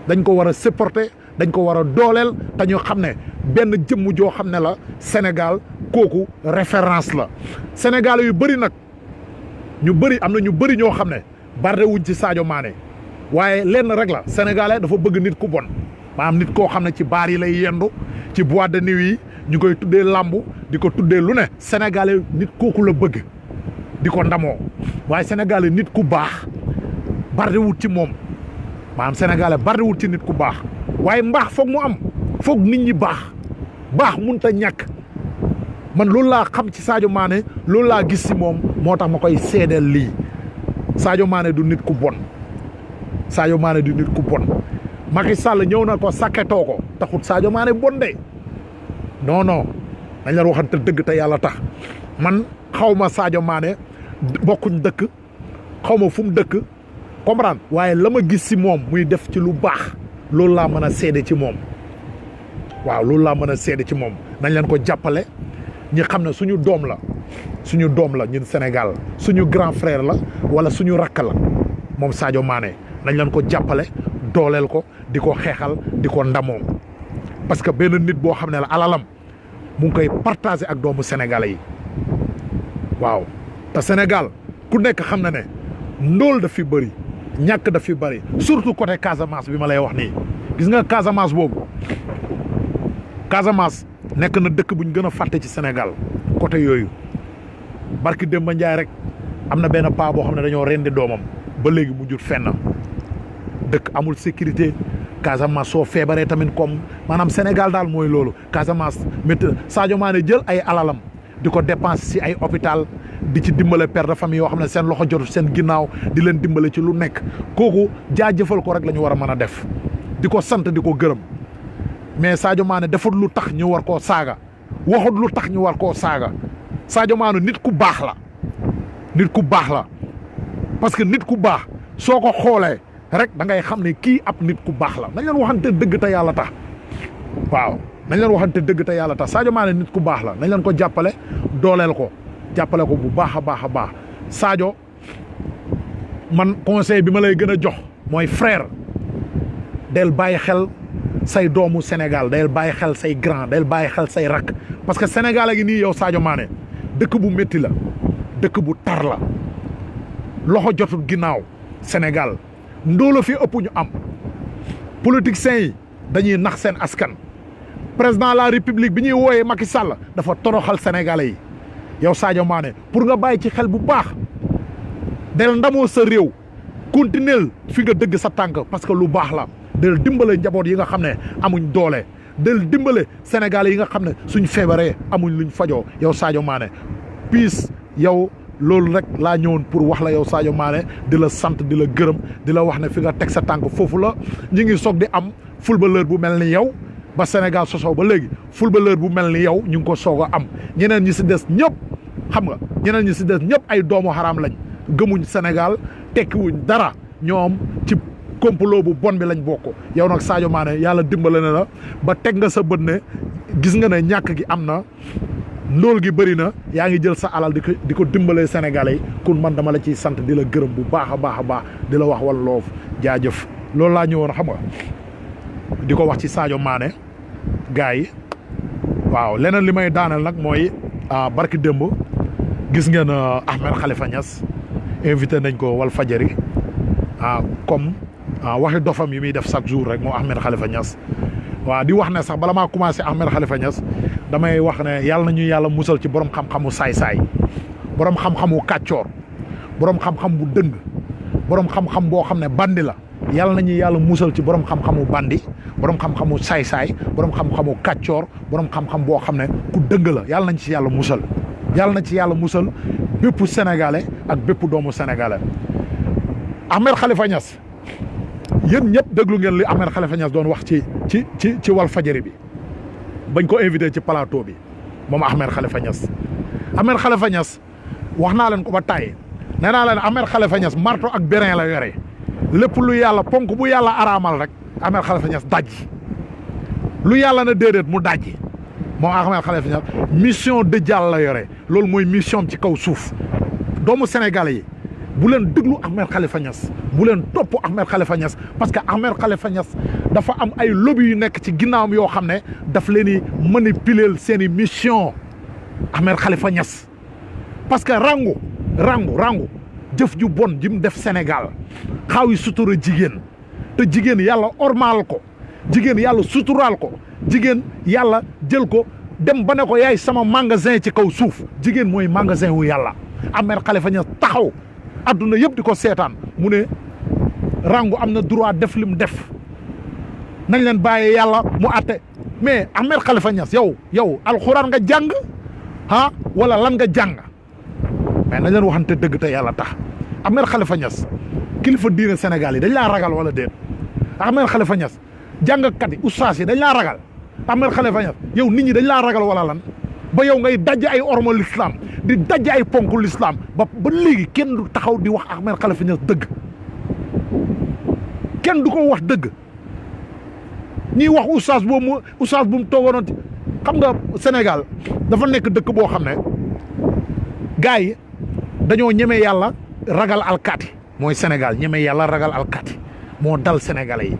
dañ ko war a supporter dañ ko war a dooleel te ñu xam ne benn jëmm joo xam ne la Sénégal kooku référence la Sénégal yu bëri nag ñu bëri am na ñu bëri ñoo xam ne barde wuñ ci Sadio Mané waaye lenn rek la sénégalais dafa bëgg nit ku bon maanaam nit koo xam ne ci baar yi lay yendu ci boîte de nuit yi ñu koy tuddee lambu di ko tuddee lu ne sénégalais nit kooku la bëgg di ko ndamoo waaye sénégalais nit ku baax barde wut ci moom maanaam sénégalais barde wut ci nit ku baax waaye mbaax foog mu am foog nit ñi baax mënut a ñàkk man loolu laa xam ci Sadio Mané loolu laa gis si moom moo tax ma koy seedeel lii Sadio Mané du nit ku bon Sadio Mané du nit ku bon Macky Sall ñëw na ko sakketoo ko taxut Sadio Mané bon de non dañ leen waxante dëgg te yàlla tax man xaw ma Sadio Mané bokkuñ dëkk xaw ma fu mu dëkk comprendre waaye la ma gis si moom muy def ci lu baax loolu laa mën a seede ci moom waaw loolu laa mën a seede ci moom nañ leen ko jàppale ñi xam ne suñu doom la ñun Sénégal suñu grand frère la wala suñu rakk la moom Sadio Mané nañ leen ko jàppale dooleel ko di ko xeexal di ko ndamoo parce que benn nit boo xam ne la alalam mu ngi koy partager ak doomu sénégalais yi waaw te Sénégal ku nekk xam na ne ndóol daf fi bëri ñàkk daf fi bëri surtout côté Casamance bi ma lay wax nii gis nga Casamance boobu Casamance nekk na dëkk buñ gën a fàtte ci Sénégal côté yooyu barki Demba Ndiaye rek am na benn paa boo xam ne dañoo rendi doomam ba léegi mu jur fenn dëkk amul sécurité Casamance soo feebaree tamit comme maanaam Sénégal daal mooy loolu Casamance métti Sadio Mané jël ay alalam di ko dépense si ay hôpital di ci dimbale père de famille yoo xam ne seen loxo jotu seen ginnaaw di leen dimbale ci lu nekk kooku jaajëfal ko rek la ñu war a mën a def di ko sant di ko gërëm mais Sadio Mané defut lu tax ñu war koo saaga waxut lu tax ñu war koo saaga Sadio Mané nit ku baax la parce que nit ku baax soo ko xoolee rek da ngay xam ne kii ab nit ku baax la nañ leen waxante dëgg te yàlla tax waaw nañ leen waxante dëgg te yàlla tax Sadio Mané nit ku baax la nañ leen ko jàppale dooleel ko jàppale ko bu baax a baax Sadio man conseil bi ma lay gën a jox mooy frère del bàyyi xel say doomu Sénégal del bàyyi xel say grand del bàyyi xel say rak parce que Sénégal a ngi nii yow Sadio Mané dëkk bu métti la dëkk bu tar la loxo jotul ginnaaw Sénégal ndóola fi ëpp ñu am politiciens yi dañuy nax seen askan président de la république bi ñuy wooyee Macky Sall dafa toroxal sénégalais yi yow Sadio Mané pour nga bàyyi ci xel bu baax del ndamoo sa réew continuel fi nga dëgg sa tànk parce que lu baax la del dimbale njaboot yi nga xam ne amuñ doole del dimbale sénégalais yi nga xam ne suñ feebaree amuñ luñ fajoo yow Sadio Mané peace yow loolu rek laa ñëwoon pour wax la yow Sadio Mané di la sant di la gërëm di la wax ne fi nga teg sa tànk foofu la ñi ngi soog di am footballeur bu mel ni yow ba Sénégal sosoo ba léegi footballeur bu mel ni yow ñu ngi ko soog a am ñeneen ñi si des ñëpp xam nga ñeneen ñi si des ñëpp ay doomu xaraam lañ gëmuñ Sénégal tekkiwuñ dara ñoom ci complot bu bon bi lañ bokk yow nag Sadio Mané yàlla dimbale na la ba teg nga sa bët ne gis nga ne ñàkk gi am na ndóol gi bëri na yaa ngi jël sa alal di ko dimbalee Sénégalais yi kon man dama la ciy sant di la gërëm bu baax a baax di la wax walloof jaajëf loolu laa ñëwoon xam nga di ko wax ci Sadio Mané gars yi waaw leneen li may daaneel nag mooy barki démb gis ngeen Ahmed Khalifa Niass invité nañ ko Walfadjri comme waxi dofam yi muy def chaque jour rek moo Ahmed Khalifa Niass waaw di wax ne sax bala maa commencé Ahmed Khalifa Niass damay wax ne yàlla nañu yàlla musal ci borom xam-xamu saay-saay borom xam-xamu kàccoor borom xam-xam bu dëng borom xam-xam boo xam ne bandi la yàlla nañu yàlla musal ci borom xam-xamu bandi borom xam-xamu saay-saay borom xam-xamu kàccoor borom xam-xam boo xam ne ku dëng la yàlla nañ ci yàlla musal bépp sénégalais ak bépp doomu sénégalais. Ahmed Khalifa Niass yéen ñëpp déglu ngeen li Ahmed Khalifa Niass doon wax ci Walfadjri bi bañ ko invité ci plateau bi moom Ahmed Khalifa Niass. Ahmed Khalifa Niass wax naa leen ko ba tàyyi nee naa leen Ahmed Khalifa Niass marto ak bérin la yore lépp lu yàlla ponk bu yàlla araamal rek Ahmed Khalifa Niass dajji lu yàlla na déedéet mu dajji moom Ahmed Khalifa Niass mission dëjjal la yore loolu mooy mission ci kaw suuf doomu sénégalais yi bu leen déglu Ahmed Khalifa Niass bu leen topp Ahmed Khalifa Niass parce que Ahmed Khalifa Niass dafa am ay lobby yu nekk ci ginnaawam yoo xam ne daf leen di manipuler seen i mission Ahmed Khalifa Niass parce que rangu jëf ju bon ji mu def Sénégal xaaw yi sutura jigéen te jigéen yàlla ormaal ko jigéen yàlla suturaal ko jigéen yàlla jël ko dem ba ne ko yaay sama magasin ci kaw suuf jigéen mooy magasin wu yàlla Ahmed Khalifa Niass taxaw adduna yëpp di ko seetaan mu ne rangu am na droit def lim def nañ leen bàyyee yàlla mu àtte mais Ahmed Khalifa Niass yow alxuraan nga jàng wala lan nga jàng mais nañ leen waxante dëgg te yàlla tax Ahmed Khalifa Niass kilifa diine Sénégal yi dañ laa ragal wala déet Ahmed Khalifa Niass jàngkat yi ustaas yi dañ laa ragal Ahmed Khalifa Niass yow nit ñi dañ laa ragal wala lan ba yow ngay dajj ay orma l'islam di dajj ay ponk l'islam ba léegi kenn du taxaw di wax Ahmed Khalifa Niass dëgg kenn du ko wax dëgg ñiy wax ustaas bu mu toogoon xam nga Sénégal dafa nekk dëkk boo xam ne gars yi dañoo ñeme yàlla ragal alkaati mooy Sénégal ñeme yàlla ragal alkaati moo dal sénégalais yi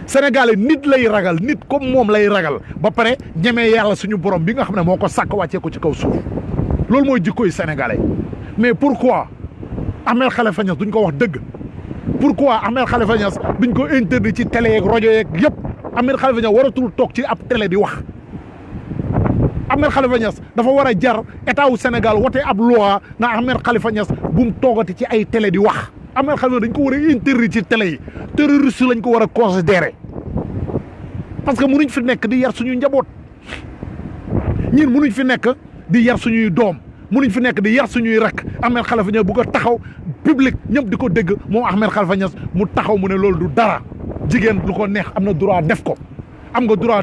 sénégalais nit lay ragal nit comme moom lay ragal ba pare ñeme yàlla suñu borom bi nga xam ne moo ko sàkk wàccee ko ci kaw suuf loolu mooy jikkoy sénégalais mais pourquoi Ahmed Khalifa Niass duñ ko wax dëgg pourquoi Ahmed Khalifa Niass duñ ko interdit ci télé yeeg rajo yeeg yëpp Ahmed Khalifa Niass waratul toog ci ab télé di wax Ahmed Khalifa Niass dafa war a jar état wu Sénégal wote ab loi na Ahmed Khalifa Niass bu mu toogati ci ay télé di wax Ahmed Khalifa dañ ko war a interdit ci télé yi terroriste lañ ko war a considérer parce que mënuñ fi nekk di yar suñuy njaboot ñin mënuñ fi nekk di yar suñuy doom mënuñ fi nekk di yar suñuy rakk Ahmed Khalifa Niass bu ko taxaw public ñëpp di ko dégg moom Ahmed Khalifa Niass mu taxaw mu ne loolu du dara jigéen lu ko neex am na droit def ko am nga droit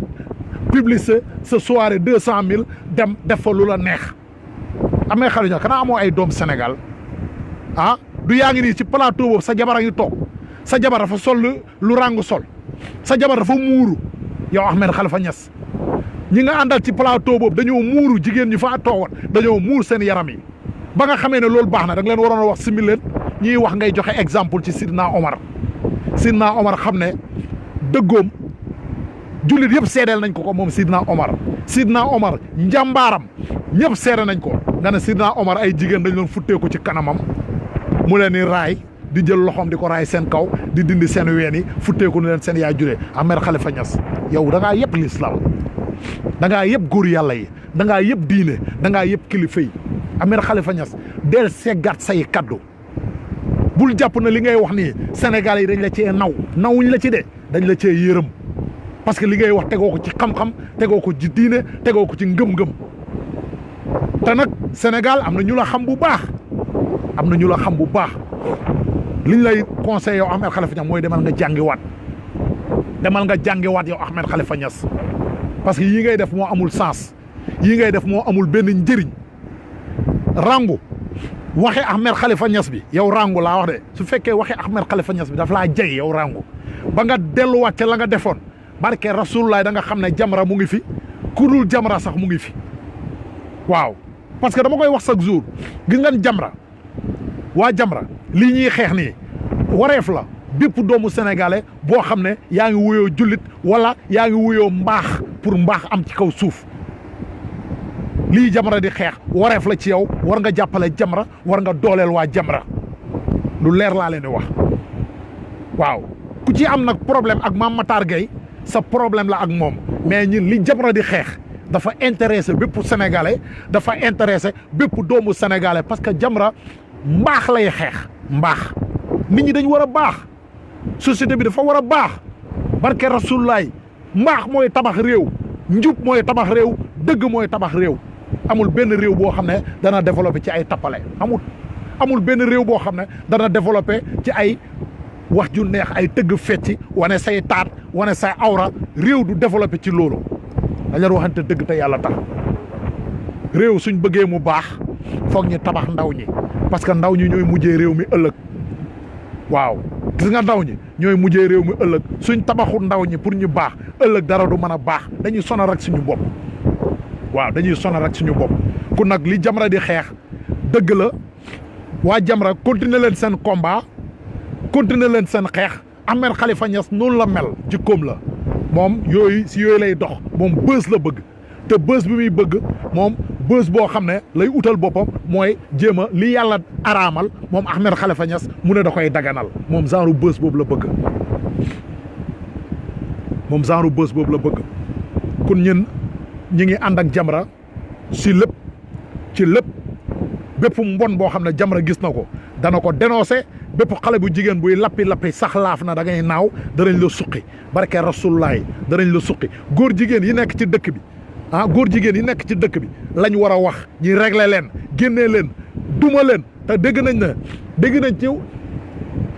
publier sa soirée 200 000 dem def fa lu la neex Ahmed Khalifa Niass kanaa amoo ay doom Sénégal du yaa ngi nii ci plateau boobu sa jabar a ngi toog sa jabar dafa sol lu rangu sol sa jabar dafa muuru yow Ahmed Khalifa Niass ñi nga àndal ci plateau boobu dañoo muuru jigéen ñi fa toogoon dañoo muur seen yaram yi ba nga xamee ne loolu baax na da nga leen waroon a wax simil leen ñiy wax ngay joxe exemple ci Sidna Omar xam ne dëggoom jullit yëpp seedeel nañ ko moom Sidna Omar njàmbaaram ñëpp seede nañ ko nga ne Sidna Omar ay jigéen dañ doon futteeku ci kanamam mu leen ni raay di jël loxoom di ko raay seen kaw di dindi seen ween yi futteeku ni leen seen yaay juree Ahmed Khalifa Niass yow da ngaa yëpp l'islam da ngaa yëpp góor yàlla yi da ngaa yëpp diine da ngaa yëpp kilifa yi Ahmed Khalifa Niass del seggaat say kaddu bul jàpp na li ngay wax nii Sénégal yi dañ la cee nawuñ la ci de dañ la cee yërëm parce que li ngay wax tegoo ko ci xam-xam tegoo ko ci diine tegoo ko ci ngëm-ngëm te nag Sénégal am na ñu la xam bu baax liñ lay conseillé yow Ahmed Khalifa Niass mooy demal nga jàngiwaat yow Ahmed Khalifa Niass parce que yii ngay def moo amul sens yii ngay def moo amul benn njëriñ rangu waxe Ahmed Khalifa Niass bi yow rangu laa wax de su fekkee waxe Ahmed Khalifa Niass bi daf laa jay yow rangu ba nga delluwaat ca la nga defoon barke Rasulullah da nga xam ne Jamra mu ngi fi ku dul Jamra sax mu ngi fi waaw parce que dama koy wax chaque jour gis ngeen Jamra waa Jamra lii ñuy xeex nii wareef la bépp doomu sénégalais boo xam ne yaa ngi wuyoo jullit wala yaa ngi wuyoo mbaax pour mbaax am ci kaw suuf lii Jamra di xeex wareef la ci yow war nga jàppale Jamra war nga dooleel waa Jamra lu leer laa leen di wax waaw ku ci am nag problème ak Mame Matar Gueye sa problème la ak moom mais ñun li Jamra di xeex dafa intéressé bépp sénégalais dafa intéressé bépp doomu sénégalais parce que Jamra mbaax lay xeex mbaax nit ñi dañ war a baax société bi dafa war a baax barke Rasulullah mbaax mooy tabax réew njub mooy tabax réew dëgg mooy tabax réew amul benn réew boo xam ne dana développé ci ay tappale amul benn réew boo xam ne dana développé ci ay wax ju neex ay tëgg fecci wane say taat wane say awra réew du développé ci loolu dañ leen waxante dëgg te yàlla tax réew suñ bëggee mu baax foog ñu tabax ndaw ñi parce que ndaw ñi ñooy mujjee réew mi ëllëg waaw gis nga ndaw ñi ñooy mujjee réew mi ëllëg suñ tabaxu ndaw ñi pour ñu baax ëllëg dara du mën a baax dañuy sonal rek suñu bopp waaw dañuy sonal rek suñu bopp ku nag li Jamra di xeex dëgg la waa Jamra continuer leen seen combat continuer leen seen xeex Ahmed Khalifa Niass noonu la mel jikkoom la moom yooyu si yooyu lay dox moom bës la bëgg te bës bi muy bëgg moom bës boo xam ne lay utal boppam mooy jéem a li yàlla araamal moom Ahmed Khalifa Niass mu ne da koy daganal moom genre bës boobu la bëgg moom genre bës boobu la bëgg kon ñun ñi ngi ànd ak Jamra si lépp ci lépp bépp mbon boo xam ne Jamra gis na ko dana ko dénoncé bépp xale bu jigéen buy lappi sax laaf na da ngay naaw danañ la suqi barke Rasulullah danañ la suqi góor jigéen yi nekk ci dëkk bi góor jigéen yi nekk ci dëkk bi lañ war a wax ñi régler leen génnee leen duma leen te dégg nañ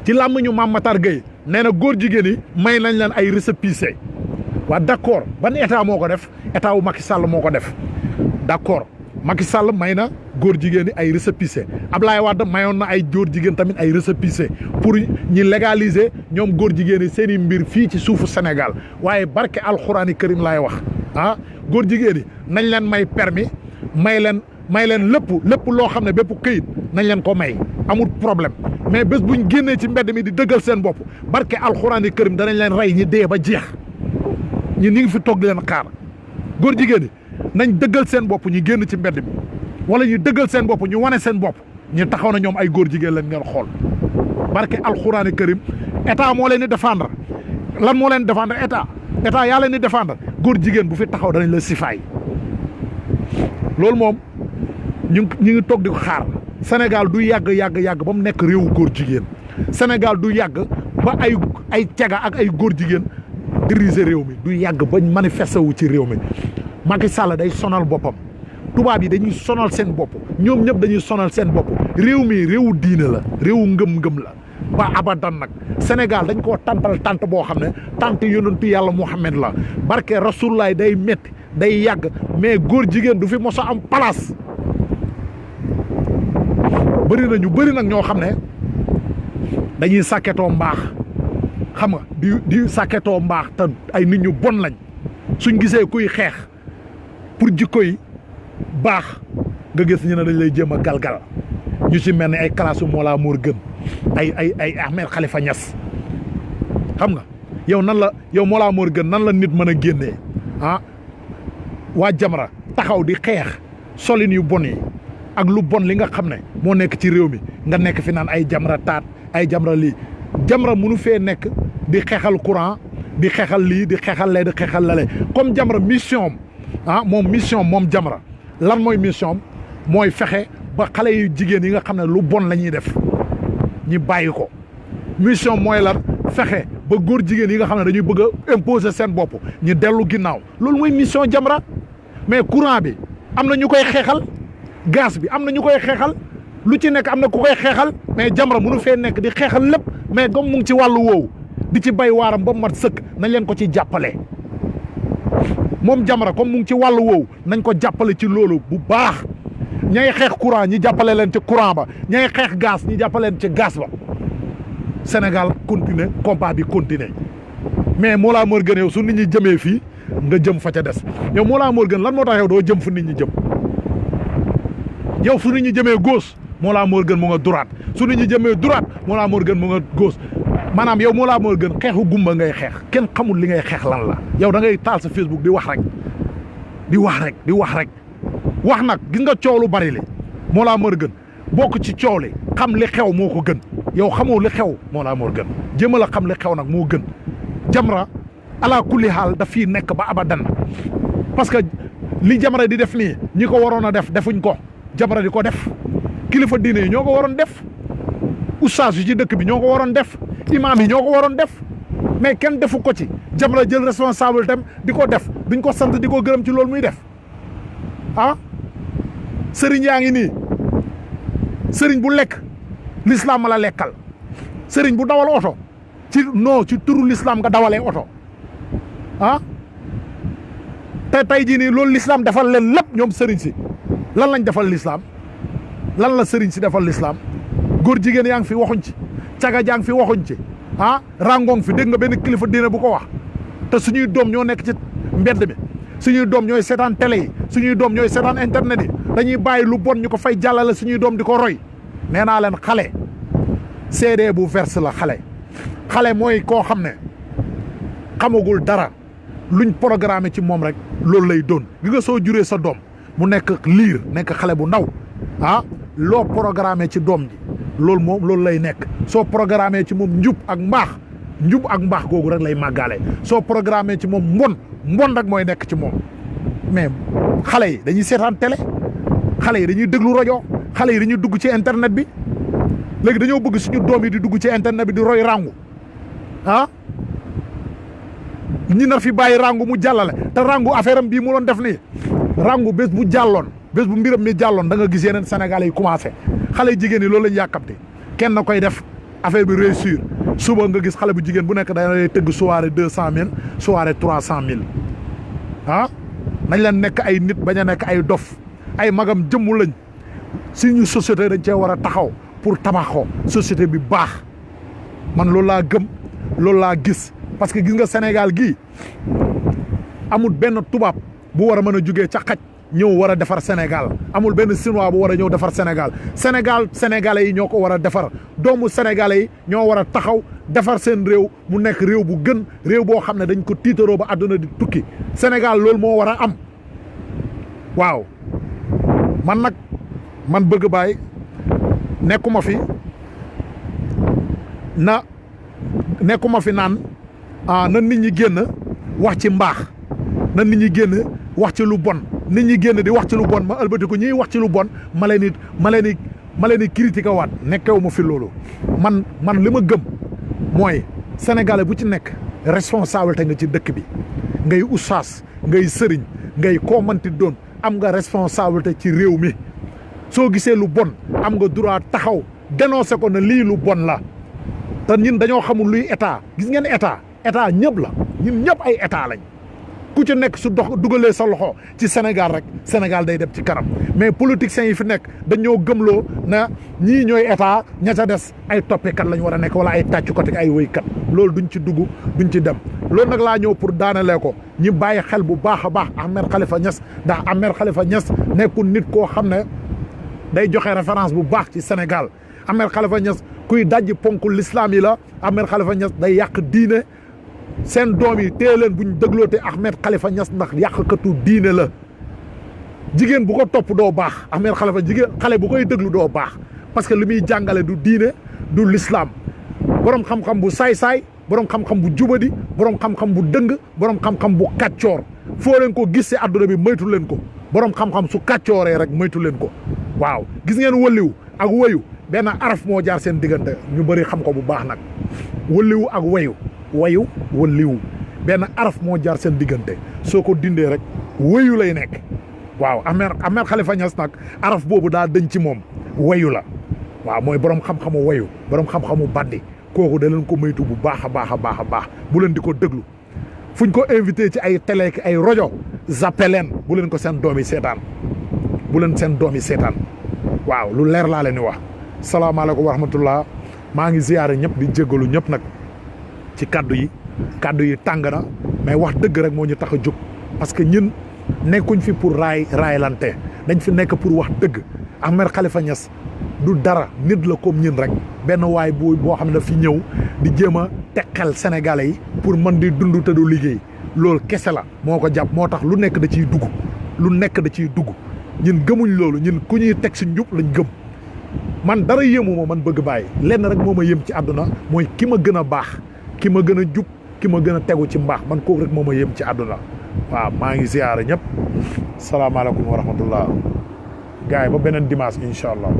ci làmmiñu Mame Matar Gueye nee na góor jigéen yi may nañ leen ay récépissé waa d'accord ban état moo ko def état wu Macky Sall moo ko def d'accord Macky Sall may na góor jigéen yi ay récépissé Ablaye Wade mayoon na ay góor jigéen tamit ay récépissé pour ñi légaliser ñoom góor jigéen yi seen i mbir fii ci suufu Sénégal waaye barke alxuraani karim laay wax góor jigéen yi nañ leen may permis may leen lépp loo xam ne bépp këyit nañ leen ko may amul problème mais bés buñ génnee ci mbedd mi di dëggal seen bopp barke alxuraani karim danañ leen rey ñi dee ba jeex ñi ngi fi toog di leen xaar góor jigéen yi nañ dëggal seen bopp ñu génn ci mbedd mi wala ñu dëggal seen bopp ñu wane seen bopp ñu taxaw na ñoom ay góor jigéen lañ ngeen xool barke alxuraani karim état moo leen di défendre lan moo leen défendre état yaa leen di défendre góor jigéen bu fi taxaw danañ la sifaay loolu moom ñu ngi toog di ko xaar Sénégal du yàgg ba mu nekk réewu góor jigéen Sénégal du yàgg ba ay caga ak ay góor jigéen diriger réew mi du yàgg bañ manifesté wu ci réew mi Macky Sall day sonal boppam tubaab yi dañuy sonal seen bopp ñoom ñëpp dañuy sonal seen bopp réew mi réewu diine la réewu ngëm-ngëm la ba abadan nag Sénégal dañ koo tantal tant boo xam ne tant yonentu yàlla Muhammad la barke Rasulullah day métti day yàgg mais góor jigéen du fi mos a am place bëri nag ñoo xam ne dañuy sàkketoo mbaax xam nga di sàkketoo mbaax te ay nit ñu bon lañ suñ gisee kuy xeex pour jikko yi baax nga gis ñu ne dañ lay jéem a galgal ñu ci mel ni ay kalaasu Mollah Morgun ay Ahmed Khalifa Niass xam nga yow Mollah Morgun nan la nit mën a génnee waa Jamra taxaw di xeex solin yu bon yi ak lu bon li nga xam ne moo nekk ci réew mi nga nekk fi naan ay Jamra taat ay Jamra lii Jamra mënu fee nekk di xeexal courant di xeexal lii di xeexal lee di xeexal lale comme Jamra mission moom Jamra lan mooy mission mooy fexe ba xale yu jigéen yi nga xam ne lu bon la ñuy def ñi bàyyi ko mission mooy lan fexe ba góor jigéen yi nga xam ne dañuy bëgg a imposer seen bopp ñu dellu ginnaaw loolu mooy mission Jamra mais courant bi am na ñu koy xeexal gaz bi am na ñu koy xeexal lu ci nekk am na ku koy xeexal mais Jamra mënu fee nekk di xeexal lépp mais comme mu ngi ci wàllu woowu di ci bay waaram ba mat sëkk nañ leen ko ci jàppale moom Jamra comme mu ngi ci wàllu woowu nañ ko jàppale ci loolu bu baax ñay xeex courant ñi jàppale leen ci courant ba ñay xeex gaz ñi jàppale leen ci gaz ba Sénégal continuer combat bi continuer mais Mollah Morgun yow su nit ñi jëmee fii nga jëm fa ca des yow Mollah Morgun lan moo tax yow doo jëm fu nit ñi jëm yow su nit ñi jëmee gauche Mollah Morgun mu nga droite su nit ñi jëmee droite Mollah Morgun mu nga gauche maanaam yow Mollah Morgun xeexu gumba ngay xeex kenn xamul li ngay xeex lan la yow da ngay taal sa Facebook di wax rek wax nag gis nga coow lu bari li Mollah Morgun bokk ci coow li xam li xew moo ko gën yow xamoo li xew Mollah Morgun jéemal a xam li xew nag moo gën Jamra ala kulli xaal daf fii nekk ba abadan parce que li Jamra di def nii ñi ko waroon a def defuñ ko Jamra di ko def kilifa diine yi ñoo ko waroon def oustaz yi ci dëkk bi ñoo ko waroon def imaam yi ñoo ko waroon def mais kenn defu ko ci Jamra jël responsable tam di ko def duñ ko sant di ko gërëm ci loolu muy def sëriñ yaa ngi nii sëriñ bu lekk l'islam ma la lekkal sëriñ bu dawal oto ci turu l'islam nga dawalee oto ah te tey jii nii loolu l'islam defal leen lépp ñoom sëriñ si lan lañ defal l'islam lan la sëriñ si defal l'islam góor jigéen yaa ngi fi waxuñ ci caga jaa ngi fi waxuñ ci rangoong fi dégg nga benn kilifa diine bu ko wax te suñuy doom ñoo nekk ci mbedd mi suñuy doom ñooy seetaan télé yi suñuy doom ñooy seetaan internet yi dañuy bàyyi lu bon ñu ko fay jàllale suñuy doom di ko roy nee naa leen xale CD bu verse la xale mooy koo xam ne xamagul dara luñ programmé ci moom rek loolu lay doon gi nga soo juree sa doom mu nekk liir nekk xale bu ndaw loo programmé ci doom ji loolu lay nekk soo programmé ci moom njub ak mbaax googu rek lay màggaale soo programmé ci moom mbon rek mooy nekk ci moom mais xale yi dañuy seetaan télé xale yi dañuy déglu rajo xale yi dañuy dugg ci internet bi léegi dañoo bëgg suñu doom yi di dugg ci internet bi di roy rangu ñi nar fi bàyyi rangu mu jàllale te rangu affaire am bii mu doon def nii rangu bés bu mbiram mi jàlloon da nga gis yeneen sénégalais yi commencé xale yu jigéen yi loolu lañ yàkkamte kenn na koy def affaire bi réussir suba nga gis xale bu jigéen bu nekk da lay tëgg soirée 200 000 soirée 300 000 nañ leen nekk ay nit bañ a nekk ay dof ay magam jëmmu lañ suñu société dañ cee war a taxaw pour tabaxoo société bi baax man loolu laa gëm loolu laa gis parce que gis nga Sénégal gii amul benn tubaab bu war a mën a jugee ca xaj ñëw war a defar Sénégal amul benn chinois bu war a ñëw defar sénégalais yi ñoo ko war a defar doomu sénégalais yi ñoo war a taxaw defar seen réew mu nekk réew bu gën réew boo xam ne dañ ko tiitaroo ba àdduna di tukki Sénégal loolu moo war a am waaw man bëgg baay nekkuma fi naan na nit ñi génn wax ci mbaax na nit ñi génn wax ci lu bon nit ñi génn di wax ci lu bon ma ëlbati ko ñiy wax ci lu bon ma leen di critiquer waat nekkewu ma fi loolu man li ma gëm mooy sénégalais bu ci nekk responsabilité nga ci dëkk bi ngay oustaz ngay sëriñ ngay koo manti doon am nga responsabilité ci réew mi soo gisee lu bon am nga droit taxaw dénoncer ko ne lii lu bon la te ñun dañoo xamul luy état gis ngeen état ñëpp la ñun ñëpp ay état lañ ku ci nekk su dugalee sa loxo ci Sénégal rek Sénégal day dem ci kanam mais politiciens yi fi nekk dañoo gëmloo na ñii ñooy état ña ca des ay toppekat lañ war a nekk wala ay tàccukat ak ay wéykat loolu duñ ci dugg duñ ci dem loolu nag laa ñëw pour daanalee ko ñi bàyyi xel bu baax a baax Ahmed Khalifa Niass ndax Ahmed Khalifa Niass nekkul nit koo xam ne day joxe référence bu baax ci Sénégal Ahmed Khalifa Niass kuy dajji ponku l'islam yi la Ahmed Khalifa Niass day yàq diine seen doom yi téye leen buñ dégloote Ahmed Khalifa Niass ndax yàqkatu diine la jigéen bu ko topp doo baax Ahmed Khalifa xale bu koy déglu doo baax parce que li muy jàngale du diine du l'islam borom xam-xam bu saay-saay borom xam-xam bu jubadi borom xam-xam bu dëng borom xam-xam bu kàccoor foo leen ko gis si àdduna bi moytu leen ko borom xam-xam su kàccooree rek moytu leen ko waaw gis ngeen wëliw ak wayu benn araf moo jaar seen diggante ñu bëri xam ko bu baax nag wëliw ak wayu wëliw benn araf moo jaar seen diggante soo ko dindee rek wayu lay nekk waaw Ahmed Khalifa Niass nag araf boobu daa dëñ ci moom wayu la waaw mooy borom xam-xamu wayu borom xam-xamu bandi kooku da leen ko moytu bu baax a baax bu leen di ko déglu fuñ ko invité ci ay télé ak ay rajo zappé leen bu leen ko seen doom yi seetaan waaw lu leer laa leen di wax salaamaaleykum wa rahmatullah maa ngi ziyaare ñëpp di jéggalu ñëpp nag ci kaddu yi tàng na mais wax dëgg rek moo ñu tax a jóg parce que ñun nekkuñ fi pour raaylante dañ fi nekk pour wax dëgg Ahmed Khalifa Niass du dara nit la comme ñun rek benn waay boo xam ne daf fi ñëw di jéem a teqal sénégalais yi pour mën di dund te du liggéey loolu kese la moo ko jàpp moo tax lu nekk da ciy dugg ñun gëmuñ loolu ñun ku ñuy teg si njub lañ gëm man dara yéemu ma man bëgg bàyyi lenn rek moo ma yëm ci àdduna mooy ki ma gën a baax ki ma gën a jub ki ma gën a tegu ci mbaax man kooku rek moo ma yëm ci àdduna waaw maa ngi ziyaare ñëpp salaamaaleykum wa rahmatullah gars yi ba beneen dimanche incha allah